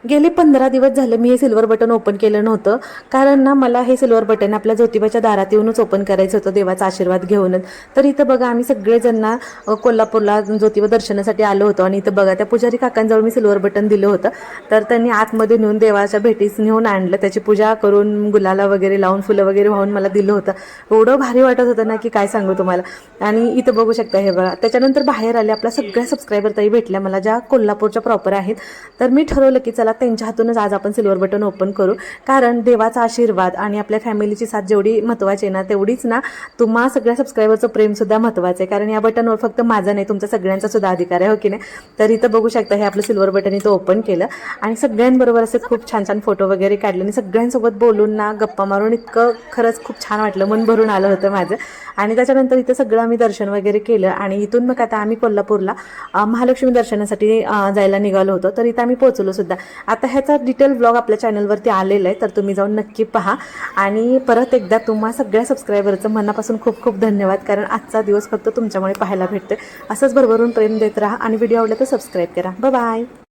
गेले 15 दिवस झालं मी हे सिल्वर बटन ओपन केलं नव्हतं, कारण ना मला हे सिल्वर बटन आपल्या ज्योतिबाच्या दारात येऊनच ओपन करायचं होतं, देवाचा आशीर्वाद घेऊनच. तर इथं बघा आम्ही सगळेजण ना कोल्हापूरला ज्योतिबा दर्शनासाठी आलो होतो आणि इथं बघा त्या पुजारी काकांजवळ मी सिल्वर बटन दिलं होतं. तर त्यांनी आतमध्ये नेऊन देवाच्या भेटीस नेऊन आणलं, त्याची पूजा करून गुलाला वगैरे लावून फुलं वगैरे वाहून मला दिलं होतं. एवढं भारी वाटत होतं ना की काय सांगू तुम्हाला. आणि इथं बघू शकता हे बघा. त्याच्यानंतर बाहेर आले, आपल्या सगळ्या सबस्क्रायबर ताई भेटल्या मला, ज्या कोल्हापूरच्या प्रॉपर आहेत. तर मी ठरवलं की चला त्यांच्या हातूनच आज आपण सिल्वर बटन ओपन करू, कारण देवाचा आशीर्वाद आणि आपल्या फॅमिलीची साथ जेवढी महत्त्वाची आहे ना, तेवढीच ना तुम्हा सगळ्या सबस्क्रायबरचं प्रेमसुद्धा महत्त्वाचं आहे. कारण या बटनवर फक्त माझा नाही, तुमचा सगळ्यांचा सुद्धा अधिकार आहे, हो की नाही. तर इथं बघू शकता हे आपलं सिल्वर बटन इथं ओपन केलं आणि सगळ्यांबरोबर असे खूप छान छान फोटो वगैरे काढले आणि सगळ्यांसोबत बोलून ना गप्पा मारून इतकं खरंच खूप छान वाटलं, मन भरून आलं होतं माझं. आणि त्याच्यानंतर इथं सगळं आम्ही दर्शन वगैरे केलं आणि इथून मग आता आम्ही कोल्हापूरला महालक्ष्मी दर्शनासाठी जायला निघालो होतो. तर इथं आम्ही पोहोचलो सुद्धा. आता ह्याचा डिटेल ब्लॉग आपल्या चॅनलवरती आलेला आहे, तर तुम्ही जाऊन नक्की पहा. आणि परत एकदा तुम्हा सगळ्या सबस्क्रायबरचं मनापासून खूप खूप धन्यवाद, कारण आजचा दिवस फक्त तुमच्यामुळे पाहायला भेटतोय. असंच भरभरून प्रेम देत राहा आणि व्हिडिओ आवडला तर सबस्क्राईब करा. Bye bye.